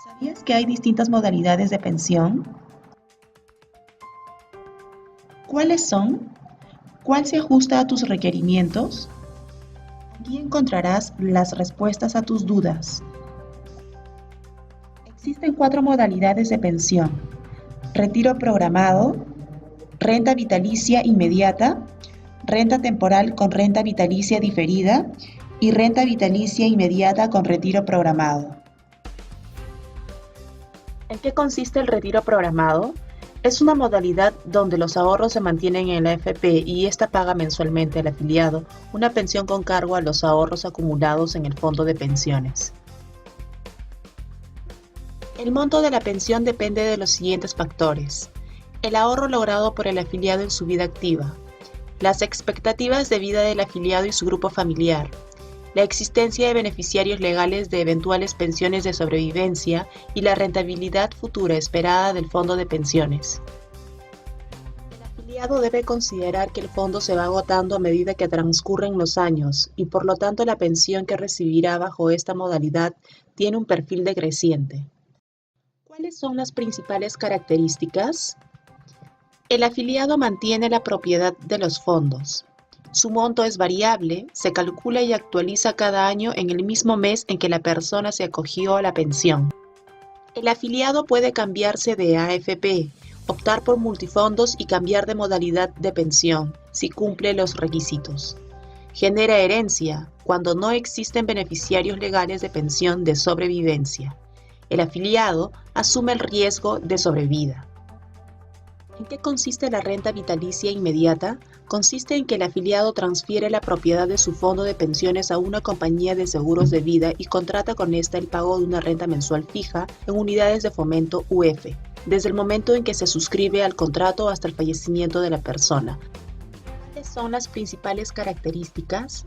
¿Sabías que hay distintas modalidades de pensión? ¿Cuáles son? ¿Cuál se ajusta a tus requerimientos? Aquí encontrarás las respuestas a tus dudas. Existen 4 modalidades de pensión: retiro programado, renta vitalicia inmediata, renta temporal con renta vitalicia diferida y renta vitalicia inmediata con retiro programado. ¿En qué consiste el retiro programado? Es una modalidad donde los ahorros se mantienen en la AFP y ésta paga mensualmente al afiliado una pensión con cargo a los ahorros acumulados en el fondo de pensiones. El monto de la pensión depende de los siguientes factores: el ahorro logrado por el afiliado en su vida activa, las expectativas de vida del afiliado y su grupo familiar, la existencia de beneficiarios legales de eventuales pensiones de sobrevivencia y la rentabilidad futura esperada del fondo de pensiones. El afiliado debe considerar que el fondo se va agotando a medida que transcurren los años y por lo tanto la pensión que recibirá bajo esta modalidad tiene un perfil decreciente. ¿Cuáles son las principales características? El afiliado mantiene la propiedad de los fondos. Su monto es variable, se calcula y actualiza cada año en el mismo mes en que la persona se acogió a la pensión. El afiliado puede cambiarse de AFP, optar por multifondos y cambiar de modalidad de pensión, si cumple los requisitos. Genera herencia, cuando no existen beneficiarios legales de pensión de sobrevivencia. El afiliado asume el riesgo de sobrevida. ¿En qué consiste la renta vitalicia inmediata? Consiste en que el afiliado transfiere la propiedad de su fondo de pensiones a una compañía de seguros de vida y contrata con esta el pago de una renta mensual fija en unidades de fomento UF, desde el momento en que se suscribe al contrato hasta el fallecimiento de la persona. ¿Cuáles son las principales características?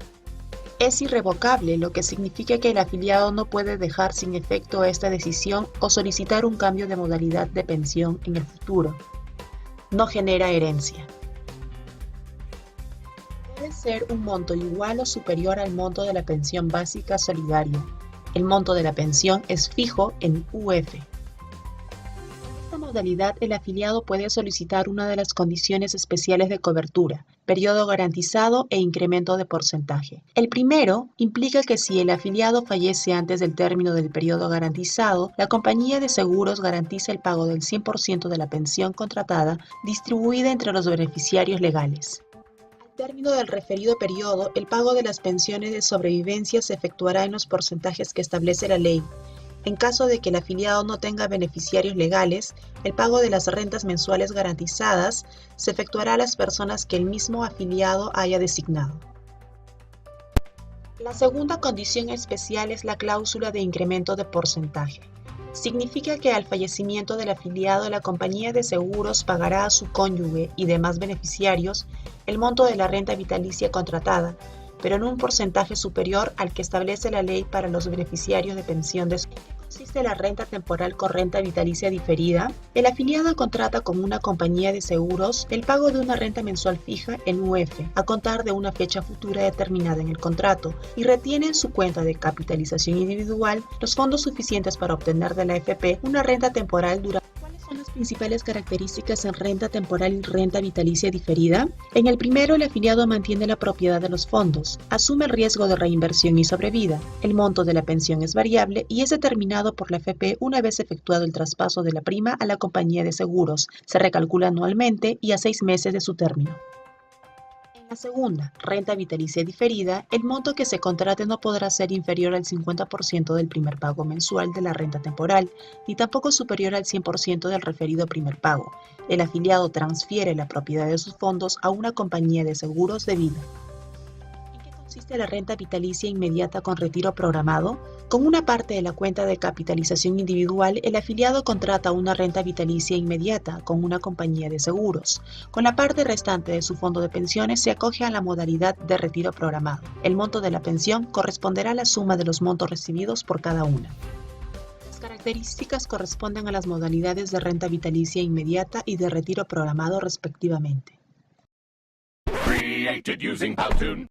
Es irrevocable, lo que significa que el afiliado no puede dejar sin efecto esta decisión o solicitar un cambio de modalidad de pensión en el futuro. No genera herencia. Debe ser un monto igual o superior al monto de la pensión básica solidaria. El monto de la pensión es fijo en UF. En esta modalidad, el afiliado puede solicitar una de las condiciones especiales de cobertura: periodo garantizado e incremento de porcentaje. El primero implica que si el afiliado fallece antes del término del periodo garantizado, la compañía de seguros garantiza el pago del 100% de la pensión contratada distribuida entre los beneficiarios legales. Al término del referido periodo, el pago de las pensiones de sobrevivencia se efectuará en los porcentajes que establece la ley. En caso de que el afiliado no tenga beneficiarios legales, el pago de las rentas mensuales garantizadas se efectuará a las personas que el mismo afiliado haya designado. La segunda condición especial es la cláusula de incremento de porcentaje. Significa que al fallecimiento del afiliado, la compañía de seguros pagará a su cónyuge y demás beneficiarios el monto de la renta vitalicia contratada, pero en un porcentaje superior al que establece la ley para los beneficiarios de pensión de... ¿En qué consiste la renta temporal con renta vitalicia diferida? El afiliado contrata con una compañía de seguros el pago de una renta mensual fija en UF a contar de una fecha futura determinada en el contrato y retiene en su cuenta de capitalización individual los fondos suficientes para obtener de la AFP una renta temporal durante... ¿Cuáles son las principales características en renta temporal y renta vitalicia diferida? En el primero, el afiliado mantiene la propiedad de los fondos, asume el riesgo de reinversión y sobrevida. El monto de la pensión es variable y es determinado por la AFP una vez efectuado el traspaso de la prima a la compañía de seguros. Se recalcula anualmente y a 6 meses de su término. En la segunda, renta vitalicia diferida, el monto que se contrate no podrá ser inferior al 50% del primer pago mensual de la renta temporal, ni tampoco superior al 100% del referido primer pago. El afiliado transfiere la propiedad de sus fondos a una compañía de seguros de vida. ¿En qué consiste la renta vitalicia inmediata con retiro programado? Con una parte de la cuenta de capitalización individual, el afiliado contrata una renta vitalicia inmediata con una compañía de seguros. Con la parte restante de su fondo de pensiones se acoge a la modalidad de retiro programado. El monto de la pensión corresponderá a la suma de los montos recibidos por cada una. Las características corresponden a las modalidades de renta vitalicia inmediata y de retiro programado respectivamente. Created using Powtoon.